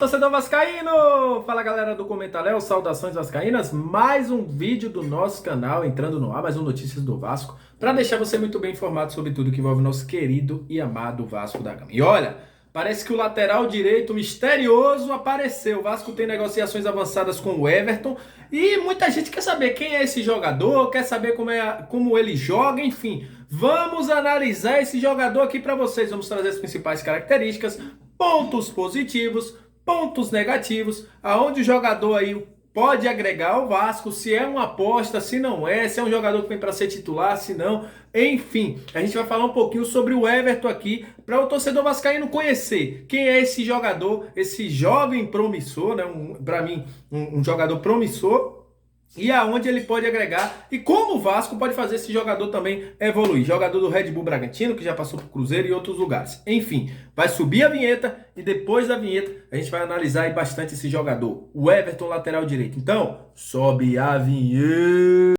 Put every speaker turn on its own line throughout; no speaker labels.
Torcedor vascaíno! Fala galera do Comentaléu, saudações vascaínas, mais um vídeo do nosso canal entrando no ar, mais um Notícias do Vasco, para deixar você muito bem informado sobre tudo que envolve o nosso querido e amado Vasco da Gama. E olha, parece que o lateral direito misterioso apareceu. O Vasco tem negociações avançadas com o Everton e muita gente quer saber quem é esse jogador, quer saber como ele joga, enfim. Vamos analisar esse jogador aqui para vocês, vamos trazer as principais características, pontos positivos, pontos negativos, aonde o jogador aí pode agregar ao Vasco, se é uma aposta, se não é, se é um jogador que vem para ser titular, se não, enfim. A gente vai falar um pouquinho sobre o Everton aqui, para o torcedor vascaíno conhecer quem é esse jogador, esse jovem promissor, né? Para mim, um jogador promissor, e aonde ele pode agregar e como o Vasco pode fazer esse jogador também evoluir. Jogador do Red Bull Bragantino, que já passou por Cruzeiro e outros lugares. Enfim, vai subir a vinheta e depois da vinheta a gente vai analisar aí bastante esse jogador, o Everton, lateral direito. Então, sobe a vinheta.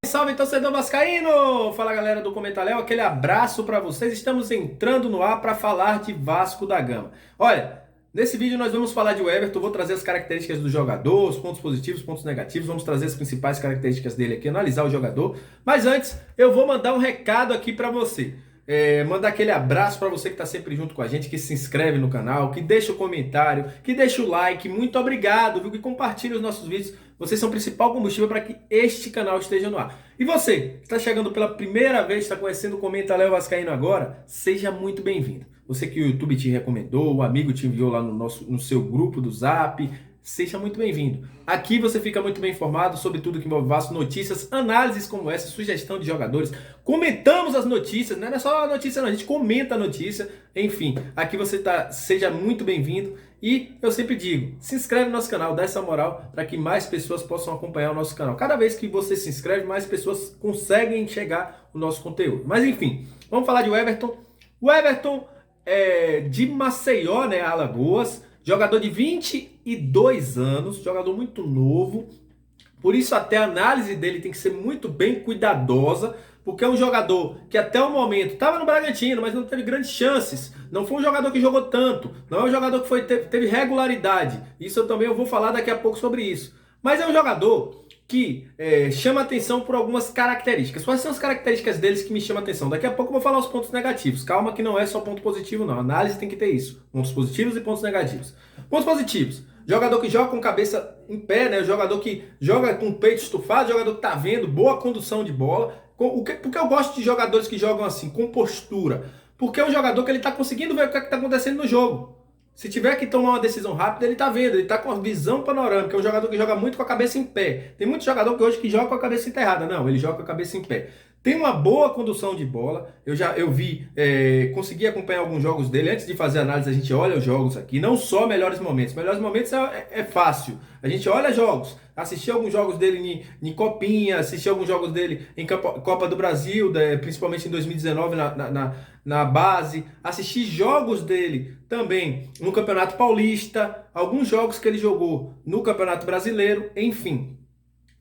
Salve, torcedor vascaíno! Fala galera do Comentaléu, aquele abraço para vocês. Estamos entrando no ar para falar de Vasco da Gama. Olha, nesse vídeo nós vamos falar de Everton, vou trazer as características do jogador, os pontos positivos, pontos negativos, vamos trazer as principais características dele aqui, analisar o jogador. Mas antes, eu vou mandar um recado aqui para você. Mandar aquele abraço para você que está sempre junto com a gente, que se inscreve no canal, que deixa o comentário, que deixa o like, muito obrigado, viu? Que compartilha os nossos vídeos. Vocês são o principal combustível para que este canal esteja no ar. E você, que está chegando pela primeira vez, está conhecendo o Comentaléu Vascaíno agora, seja muito bem-vindo. Você que o YouTube te recomendou, o amigo te enviou lá no seu grupo do Zap, seja muito bem-vindo. Aqui você fica muito bem informado sobre tudo que envolve Vasco, notícias, análises como essa, sugestão de jogadores. Comentamos as notícias, não é só a notícia não, a gente comenta a notícia. Enfim, aqui você seja muito bem-vindo. E eu sempre digo, se inscreve no nosso canal, dá essa moral para que mais pessoas possam acompanhar o nosso canal. Cada vez que você se inscreve, mais pessoas conseguem enxergar o nosso conteúdo. Mas enfim, vamos falar de Everton. O Everton de Maceió, né, Alagoas, jogador de 22 anos, jogador muito novo, por isso até a análise dele tem que ser muito bem cuidadosa, porque é um jogador que até o momento estava no Bragantino, mas não teve grandes chances, não foi um jogador que jogou tanto, não é um jogador que teve regularidade, isso eu vou falar daqui a pouco sobre isso, mas é um jogador que chama atenção por algumas características. Quais são as características deles que me chamam atenção? Daqui a pouco eu vou falar os pontos negativos. Calma que não é só ponto positivo não. A análise tem que ter isso. Pontos positivos e pontos negativos. Pontos positivos. Jogador que joga com cabeça em pé, né? Jogador que joga com o peito estufado, jogador que tá vendo, boa condução de bola. Porque eu gosto de jogadores que jogam assim, com postura. Porque é um jogador que ele tá conseguindo ver o que tá acontecendo no jogo. Se tiver que tomar uma decisão rápida, ele tá vendo, ele tá com a visão panorâmica. É um jogador que joga muito com a cabeça em pé. Tem muito jogador que hoje que joga com a cabeça enterrada. Não, ele joga com a cabeça em pé. Tem uma boa condução de bola. Eu vi, consegui acompanhar alguns jogos dele. Antes de fazer a análise, a gente olha os jogos aqui. Não só melhores momentos. Melhores momentos é fácil. A gente olha jogos. Assisti alguns jogos dele em Copinha, assisti alguns jogos dele em Copa do Brasil, principalmente em 2019 na base. Assisti jogos dele também no Campeonato Paulista, alguns jogos que ele jogou no Campeonato Brasileiro, enfim.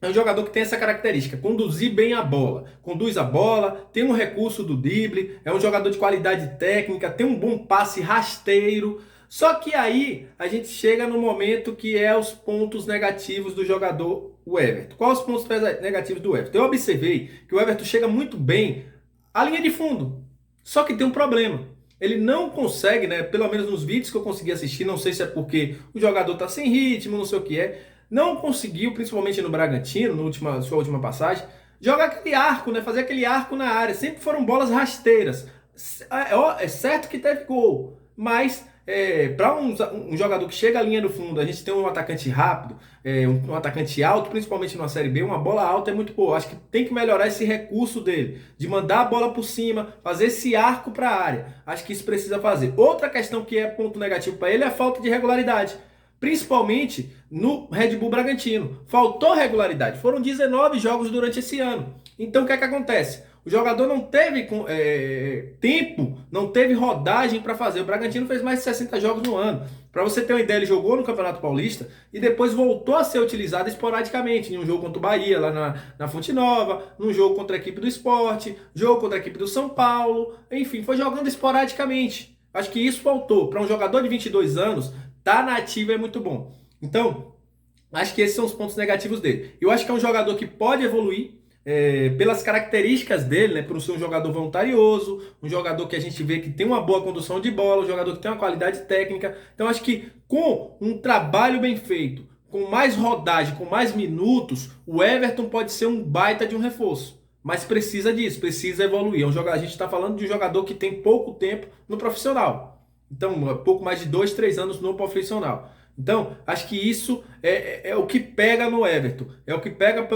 É um jogador que tem essa característica, conduzir bem a bola. Conduz a bola, tem um recurso do drible, é um jogador de qualidade técnica, tem um bom passe rasteiro. Só que aí a gente chega no momento que é os pontos negativos do jogador, o Everton. Quais os pontos negativos do Everton? Eu observei que o Everton chega muito bem à linha de fundo. Só que tem um problema. Ele não consegue, né? Pelo menos nos vídeos que eu consegui assistir, não sei se é porque o jogador tá sem ritmo, não sei o que é. Não conseguiu, principalmente no Bragantino, sua última passagem, jogar aquele arco, né? Fazer aquele arco na área. Sempre foram bolas rasteiras. É certo que teve gol, mas para um jogador que chega à linha do fundo, a gente tem um atacante rápido, um atacante alto, principalmente na Série B, uma bola alta é muito boa. Acho que tem que melhorar esse recurso dele, de mandar a bola por cima, fazer esse arco para a área. Acho que isso precisa fazer. Outra questão que é ponto negativo para ele é a falta de regularidade. Principalmente no Red Bull Bragantino. Faltou regularidade. Foram 19 jogos durante esse ano. Então o que é que acontece? O jogador não teve tempo, não teve rodagem para fazer. O Bragantino fez mais de 60 jogos no ano. Para você ter uma ideia, ele jogou no Campeonato Paulista e depois voltou a ser utilizado esporadicamente. Em um jogo contra o Bahia, lá na Fonte Nova, num jogo contra a equipe do Sport, jogo contra a equipe do São Paulo. Enfim, foi jogando esporadicamente. Acho que isso faltou. Para um jogador de 22 anos, tá na ativa é muito bom. Então, acho que esses são os pontos negativos dele. Eu acho que é um jogador que pode evoluir pelas características dele, né? Por ser um jogador voluntarioso, um jogador que a gente vê que tem uma boa condução de bola, um jogador que tem uma qualidade técnica. Então acho que com um trabalho bem feito, com mais rodagem, com mais minutos, o Everton pode ser um baita de um reforço. Mas precisa disso, precisa evoluir. A gente está falando de um jogador que tem pouco tempo no profissional. Então, pouco mais de 2, 3 anos no profissional. Então, acho que isso é o que pega no Everton. É o que pega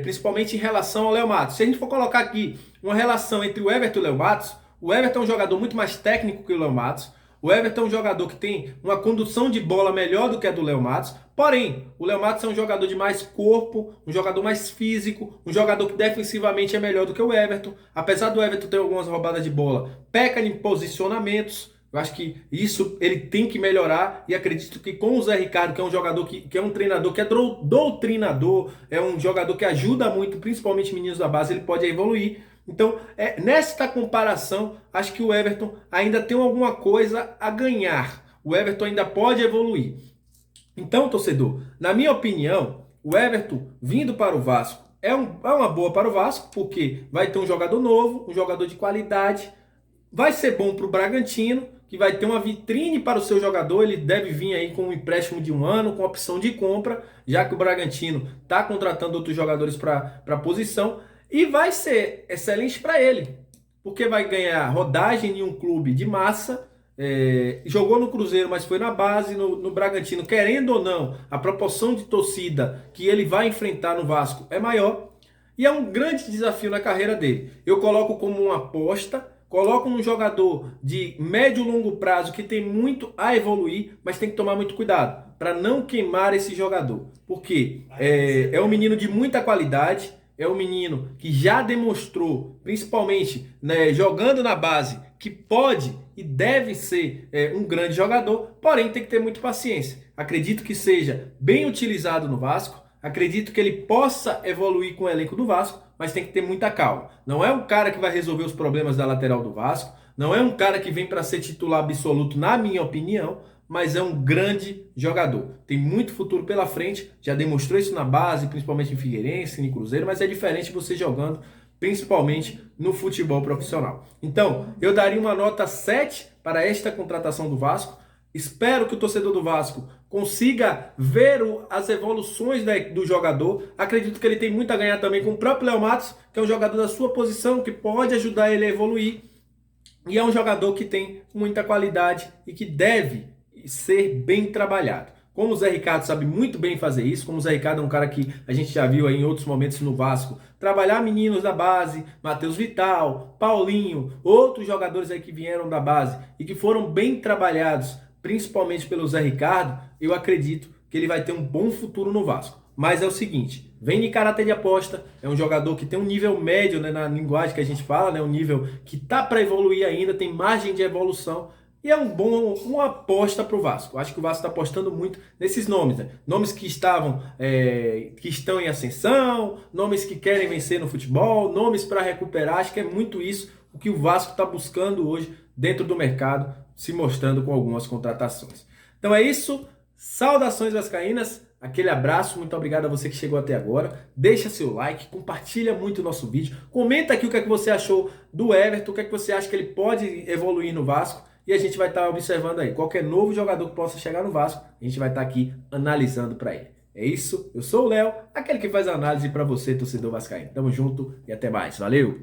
principalmente em relação ao Léo Matos. Se a gente for colocar aqui uma relação entre o Everton e o Léo Matos, o Everton é um jogador muito mais técnico que o Léo Matos. O Everton é um jogador que tem uma condução de bola melhor do que a do Léo Matos. Porém, o Léo Matos é um jogador de mais corpo, um jogador mais físico, um jogador que defensivamente é melhor do que o Everton. Apesar do Everton ter algumas roubadas de bola, peca em posicionamentos. Eu acho que isso ele tem que melhorar e acredito que com o Zé Ricardo, que é um jogador que é um treinador, que é doutrinador, é um jogador que ajuda muito, principalmente meninos da base, ele pode evoluir. Então, nesta comparação, acho que o Everton ainda tem alguma coisa a ganhar. O Everton ainda pode evoluir. Então, torcedor, na minha opinião, o Everton vindo para o Vasco é uma boa para o Vasco, porque vai ter um jogador novo, um jogador de qualidade, vai ser bom para o Bragantino, que vai ter uma vitrine para o seu jogador. Ele deve vir aí com um empréstimo de 1 ano, com opção de compra, já que o Bragantino está contratando outros jogadores para a posição. E vai ser excelente para ele, porque vai ganhar rodagem em um clube de massa. Jogou no Cruzeiro, mas foi na base, no Bragantino. Querendo ou não, a proporção de torcida que ele vai enfrentar no Vasco é maior. E é um grande desafio na carreira dele. Eu coloco como uma aposta. Coloca um jogador de médio e longo prazo que tem muito a evoluir, mas tem que tomar muito cuidado para não queimar esse jogador. Porque é um menino de muita qualidade, é um menino que já demonstrou, principalmente né, jogando na base, que pode e deve ser um grande jogador, porém tem que ter muita paciência. Acredito que seja bem utilizado no Vasco, acredito que ele possa evoluir com o elenco do Vasco, mas tem que ter muita calma. Não é um cara que vai resolver os problemas da lateral do Vasco, não é um cara que vem para ser titular absoluto, na minha opinião, mas é um grande jogador. Tem muito futuro pela frente, já demonstrou isso na base, principalmente em Figueirense, em Cruzeiro, mas é diferente você jogando, principalmente no futebol profissional. Então, eu daria uma nota 7 para esta contratação do Vasco. Espero que o torcedor do Vasco consiga ver as evoluções do jogador. Acredito que ele tem muito a ganhar também com o próprio Léo Matos, que é um jogador da sua posição, que pode ajudar ele a evoluir. E é um jogador que tem muita qualidade e que deve ser bem trabalhado. Como o Zé Ricardo sabe muito bem fazer isso, como o Zé Ricardo é um cara que a gente já viu aí em outros momentos no Vasco, trabalhar meninos da base, Matheus Vital, Paulinho, outros jogadores aí que vieram da base e que foram bem trabalhados, principalmente pelo Zé Ricardo, eu acredito que ele vai ter um bom futuro no Vasco. Mas é o seguinte, vem de caráter de aposta, é um jogador que tem um nível médio, né, na linguagem que a gente fala, né, um nível que tá para evoluir ainda, tem margem de evolução, e é uma aposta para o Vasco. Acho que o Vasco está apostando muito nesses nomes, né? Nomes que que estão em ascensão, nomes que querem vencer no futebol, nomes para recuperar. Acho que é muito isso o que o Vasco está buscando hoje dentro do mercado, se mostrando com algumas contratações. Então é isso. Saudações vascaínas. Aquele abraço, muito obrigado a você que chegou até agora. Deixa seu like, compartilha muito o nosso vídeo. Comenta aqui o que é que você achou do Everton, o que é que você acha que ele pode evoluir no Vasco. E a gente vai estar observando aí. Qualquer novo jogador que possa chegar no Vasco, a gente vai estar aqui analisando para ele. É isso, eu sou o Léo, aquele que faz a análise para você, torcedor vascaíno. Tamo junto e até mais. Valeu!